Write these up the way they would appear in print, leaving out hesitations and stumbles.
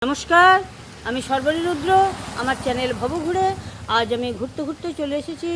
নমস্কার, আমি সর্বরী রুদ্র। আমার চ্যানেল ভব ঘুরে আজ আমি ঘুরতে ঘুরতে চলে এসেছি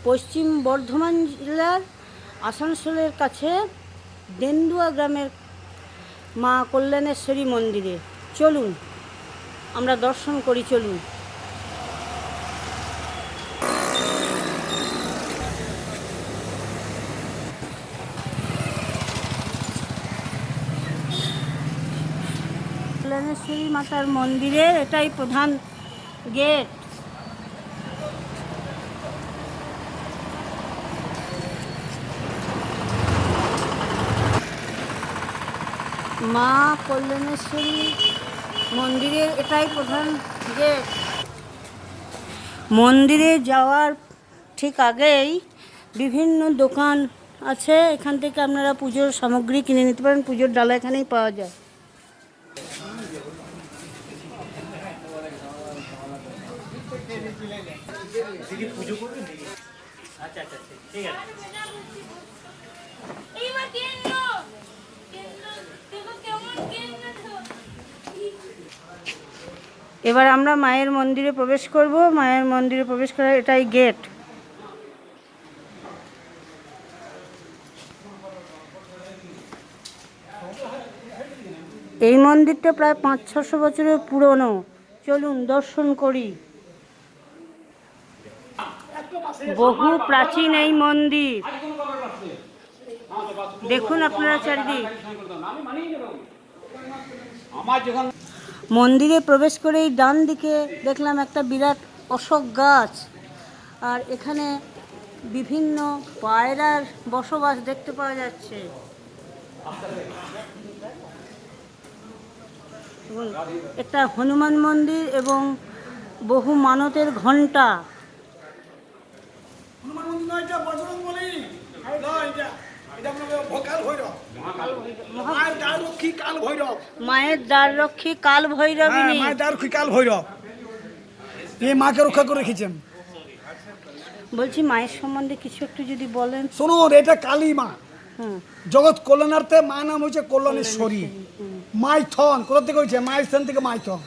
পশ্চিম বর্ধমান জেলার আসানসোলের কাছে দেন্দুয়া গ্রামের মা কল্যাণেশ্বরী মন্দিরে। চলুন আমরা দর্শন করি, চলুন। কল্যাণেশ্বরী মাতার মন্দিরের এটাই প্রধান গেট। মা কল্যাণেশ্বরী মন্দিরের এটাই প্রধান গেট। মন্দিরে যাওয়ার ঠিক আগেই বিভিন্ন দোকান আছে, এখান থেকে আপনারা পুজোর সামগ্রী কিনে নিতে পারেন। পুজোর ডালা এখানেই পাওয়া যায়। এবার আমরা মায়ের মন্দিরে প্রবেশ করব। মায়ের মন্দিরে প্রবেশ করার এটাই গেট। এই মন্দিরটা প্রায় 500-600 বছরের পুরনো। চলুন দর্শন করি। বহু প্রাচীন এই মন্দির, দেখুন আপনারা চারিদিক। মন্দিরে প্রবেশ করেই ডান দিকে দেখলাম একটা বিরাট অশোক গাছ, আর এখানে বিভিন্ন পায়রার বসবাস দেখতে পাওয়া যাচ্ছে। একটা হনুমান মন্দির এবং বহু মানতের ঘণ্টা। মায়ের দ্বার রক্ষী কাল ভৈরবিনী। মায়ের দ্বার রক্ষী কাল ভৈরব, এই মাকে রক্ষা করে রেখেছেন। বলছি মায়ের সম্বন্ধে কিছু একটু যদি বলেন। শুনুন, এটা কালী মা, জগৎ কল্যাণার্থে মা নাম হচ্ছে কল্যাণেশ্বরী। মাইথন কোথা থেকে হয়েছে? মায়ের স্থান থেকে মাইথন।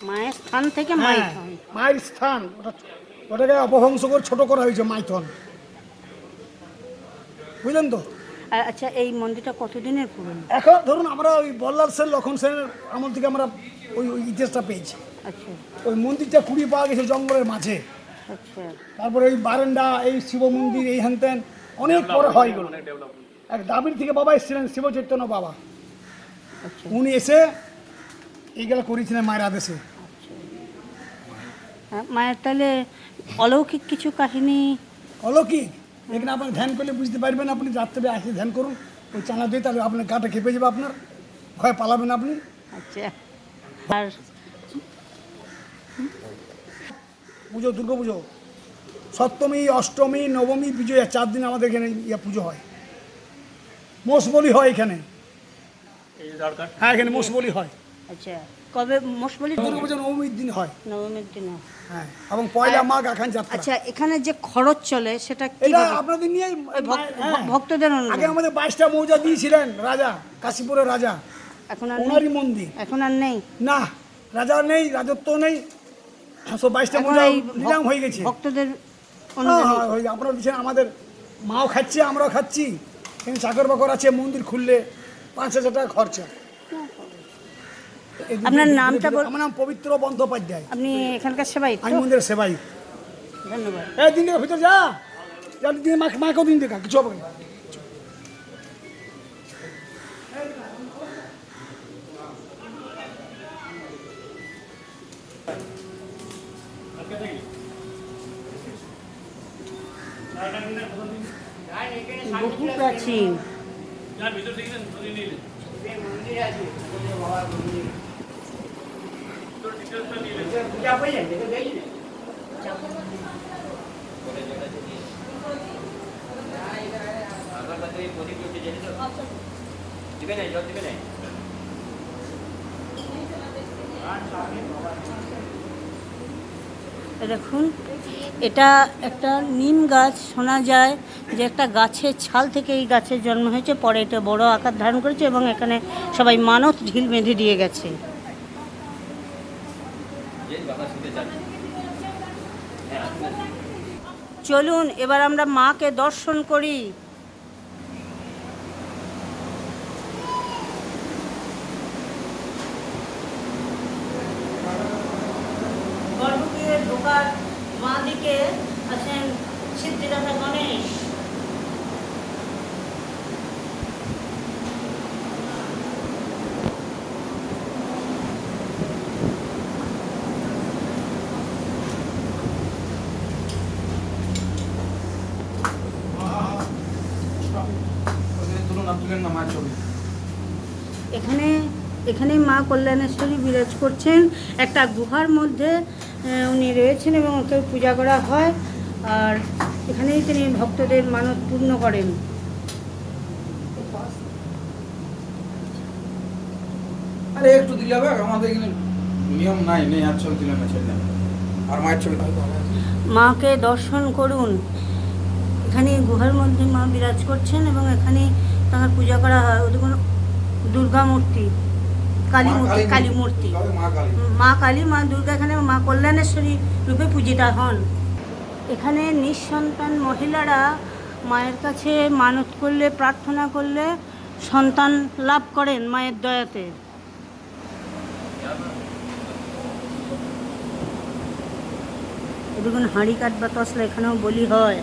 মায়ের স্থান থেকে মাইথন, মায়ের স্থান, ওটাকে অপভ্রংশ করে ছোট করা হয়েছে মাইথন, বুঝলেন তো? আচ্ছা, এই মন্দিরটা কতদিনের পুরনো? এখন ধরুন আমরা ওই বল্লাল সেন লক্ষণ সেনের আমল থেকে আমরা ওই ইতিহাসটা পেয়েছি। আচ্ছা, ওই মন্দিরটা কুড়িয়ে পাওয়া গেছে জঙ্গলের মাঝে। আচ্ছা। তারপরে এই বারান্দা, এই শিব মন্দির, এই হ্যান অনেক পরে হয় এগুলো। এক দাবির থেকে বাবা এসেছিলেন, শিব চৈতন্য বাবা। আচ্ছা, উনি এসে এইগুলো করেছিলেন মায়ের আদেশে। মায়ের তাহলে অলৌকিক কিছু কাহিনী? অলৌকিক এখানে আপনি ধ্যান করলে বুঝতে পারবেন। আপনি রাত্রে আসে ধ্যান করুন, ওই চানা দিয়ে, তাহলে আপনার গাটা খেপে যাবে, আপনার ভয় পালাবেন আপনি। আচ্ছা। আর পুজো, দুর্গা পুজো সপ্তমী, অষ্টমী, নবমী, বিজয়া, 4 দিন আমাদের এখানে পুজো হয়। মোষ বলি হয় এখানে। হ্যাঁ, এখানে মোষ বলি হয়। আচ্ছা, কবে মোষ বলি? দুর্গা পুজো নবমীর দিন হয়। নবমীর দিন। হ্যাঁ, এবং পয়লা মাঘ আখান যাত্রা। আচ্ছা, এখানে যে খরচ চলে সেটা কি? এটা আপনাদের নিয়ে ভক্তদের আগে আমাদের 22টা মৌজা দিয়েছিলেন রাজা, কাশীপুরের রাজা। এখন আর ওনারই মন্দির। এখন আর নেই না, রাজা নেই, রাজত্ব নেই, সব 22টা মৌজা নিলাম হয়ে গেছে ভক্তদের। আপনারা দিচ্ছেন, আমাদের মাও খাচ্ছে, আমরাও খাচ্ছি। এখানে চাকর বাকর আছে, মন্দির খুললে 5,000 টাকা খরচা। আপনার নামটা বলুন। আমার নাম পবিত্র বন্দ্যোপাধ্যায়। আপনি এখানকার সেবাই? আমি মন্দিরের সেবাই। ধন্যবাদ। এই দিন থেকে ভিতরে যা, দিন মাকেও দিন দেখা কিছু হবে না। বহু প্রাচীন। দেখুন, এটা একটা নিম গাছ। শোনা যায় যে একটা গাছের ছাল থেকে এই গাছের জন্ম হয়েছে, পরে এটা বড় আকার ধারণ করেছে এবং এখানে সবাই মানত ঢিল বেঁধে দিয়ে গেছে। চলুন এবার আমরা মাকে দর্শন করি। গর্ভগৃহে ঢোকার মা দিকে আছেন সিদ্ধিদাতা গণেশ। এখানে এখানেই মা কল্যাণেশ্বরী বিরাজ করছেন। একটা গুহার মধ্যে উনি রয়েছেন এবং ওকে পূজা করা হয়, আর এখানেই তিনি ভক্তদের মানত পূর্ণ করেন। আরে একটু দিলে হবে, আমাদের এখানে নিয়ম নাই, নেই আর ছবি দিলাম না, ছেড়ে আর মায়ের ছবি মাকে দর্শন করুন। এখানে গুহার মধ্যে মা বিরাজ করছেন এবং এখানে তাঁর পূজা করা হয়। ওদের দুর্গা মূর্তি, কালী মূর্তি, কালী মূর্তি, মা কালী, মা দুর্গা এখানে মা কল্যাণেশ্বরী রূপে পূজিতা হন। এখানে নিঃসন্তান মহিলারা মায়ের কাছে মানত করলে, প্রার্থনা করলে সন্তান লাভ করেন মায়ের দয়াতে। দেখুন হাঁড়ি কাঠ বা তসলা এখানেও বলি হয়।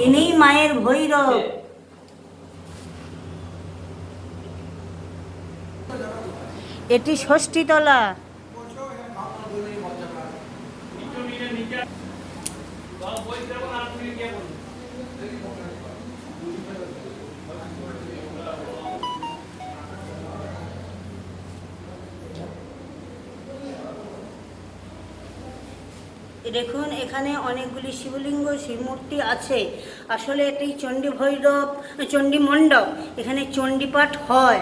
ইনি মায়ের ভৈরব। এটি ষষ্ঠীতলা। দেখুন এখানে অনেকগুলি শিবলিঙ্গ, শিবমূর্তি আছে। আসলে এটি চণ্ডী ভৈরব, চণ্ডী মণ্ডপ। এখানে চণ্ডীপাঠ হয়।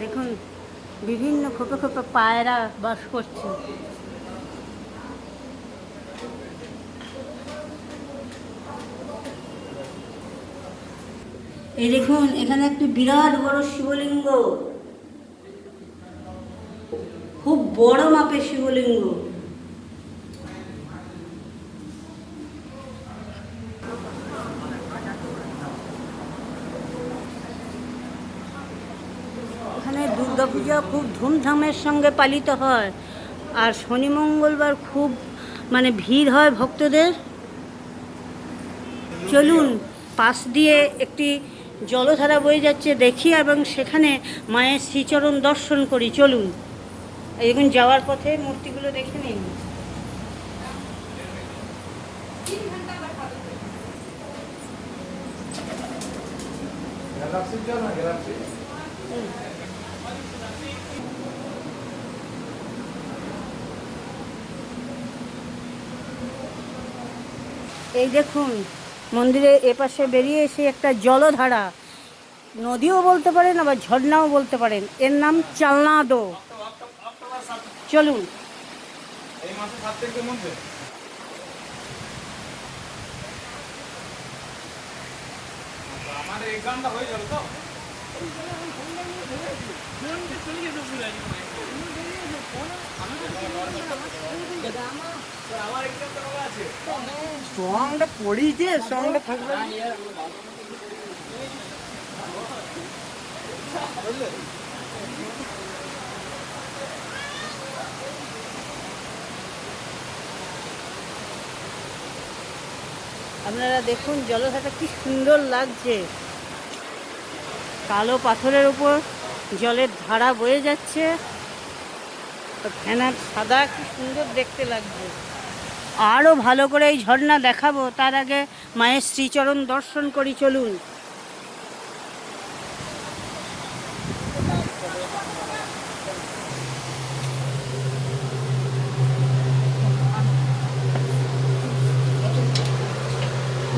দেখুন বিভিন্ন খোপে খোপে পায়রা বাস করছে। এই দেখুন এখানে একটি বিরাট বড় শিবলিঙ্গ, খুব বড় মাপের শিবলিঙ্গ। দুর্গাপূজা খুব ধুমধামের সঙ্গে পালিত হয়, আর শনি মঙ্গলবার খুব ভিড় হয় ভক্তদের। চলুন পাশ দিয়ে একটি জলধারা বয়ে যাচ্ছে দেখি এবং সেখানে মায়ের শ্রীচরণ দর্শন করি। চলুন এখন যাওয়ার পথে মূর্তিগুলো দেখে নিন। এই দেখুন মন্দিরের এপাশে বেরিয়ে এসে একটা জলধারা, নদীও বলতে পারেন আবার ঝর্ণাও বলতে পারেন, এর নাম চালনাদো। চলুন এই মাসে 7 তারিখের মধ্যে আমার এক্সামটা হয়ে যাবে তো আমার এক্সামটা কবে আছে? স্ট্রংটা পড়িয়েছে, স্ট্রংটা থাকবে। আপনারা দেখুন জলধারাটা কি সুন্দর লাগছে, কালো পাথরের উপর জলের ধারা বয়ে যাচ্ছে, ফেনার সাদা, কি সুন্দর দেখতে লাগছে। আরও ভালো করে এই ঝর্ণা দেখাবো, তার আগে মায়ের শ্রীচরণ দর্শন করি। চলুন।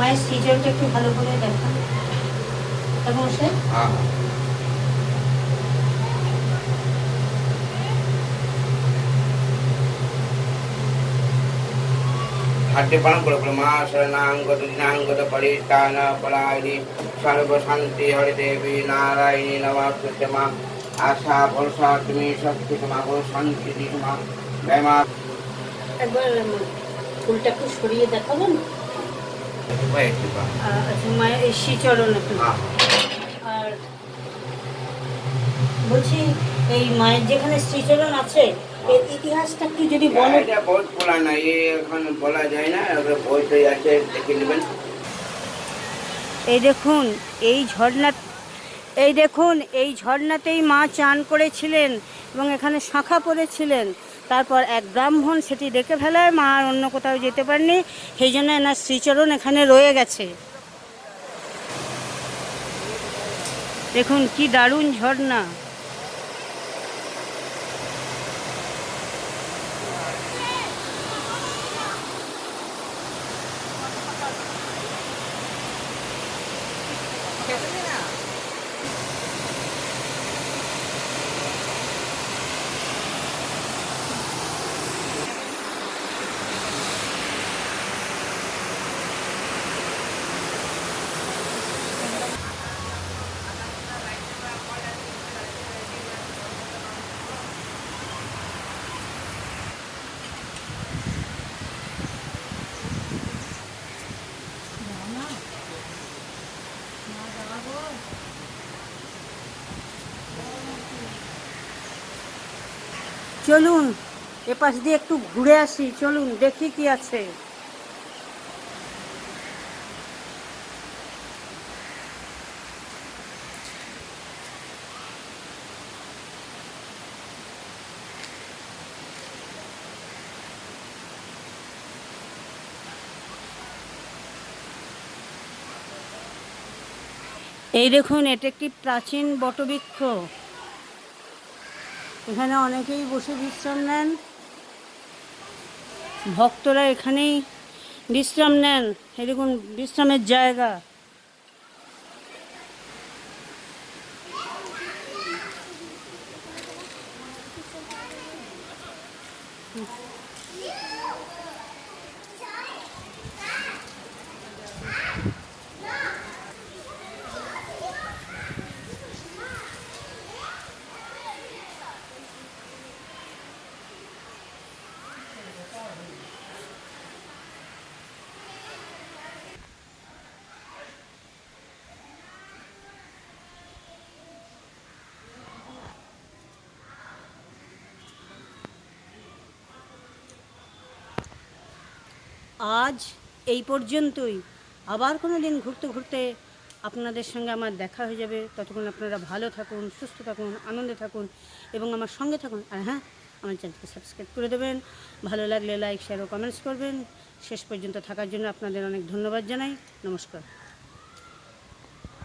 মায়ের সিজনটা একটু ভালো করে দেখান এখন সে হ্যাঁ হাতে পালন করে মা শরণাঙ্গত দিনাঙ্গত পরিত্রাণ পরায়ণী সর্বশান্তি হরিদেবী নারায়ণী নমস্তে মা আশা ভরসা তুমি শক্তি তোমা শান্তি তোমা জয় মা। একবার ফুলটা একটু সরিয়ে দেখাবেন? আচ্ছা, মায়ের এই শ্রীচরণ একটু। আর বলছি এই মায়ের যেখানে শ্রীচরণ আছে এর ইতিহাসটা একটু যদি বলেন। এটা বহুত পুরানা, এখন বলা যায় না, বইতে আছে দেখে নেবেন। এই দেখুন এই ঝর্ণাতেই মা চান করেছিলেন এবং এখানে শাঁখা পড়েছিলেন। তারপর এক ব্রাহ্মণ সেটি দেখে ফেলায় মা আর অন্য কোথাও যেতে পারেনি, সেই জন্য এনার শ্রীচরণ এখানে রয়ে গেছে। দেখুন কি দারুণ ঝর্ণা। চলুন এপাশ দিয়ে একটু ঘুরে আসি, চলুন দেখি কি আছে। এই দেখুন, এটা একটি প্রাচীন বটবৃক্ষ। এখানে অনেকেই বসে বিশ্রাম নেন, ভক্তরা এখানেই বিশ্রাম নেন। এই দেখুন বিশ্রামের জায়গা। আজ এই পর্যন্তই। আবার কোনো দিন ঘুরতে ঘুরতে আপনাদের সঙ্গে আমার দেখা হয়ে যাবে। ততক্ষণ আপনারা ভালো থাকুন, সুস্থ থাকুন, আনন্দে থাকুন এবং আমার সঙ্গে থাকুন। আর হ্যাঁ, আমার চ্যানেলকে সাবস্ক্রাইব করে দেবেন। ভালো লাগলে লাইক, শেয়ার ও কমেন্টস করবেন। শেষ পর্যন্ত থাকার জন্য আপনাদের অনেক ধন্যবাদ জানাই। নমস্কার।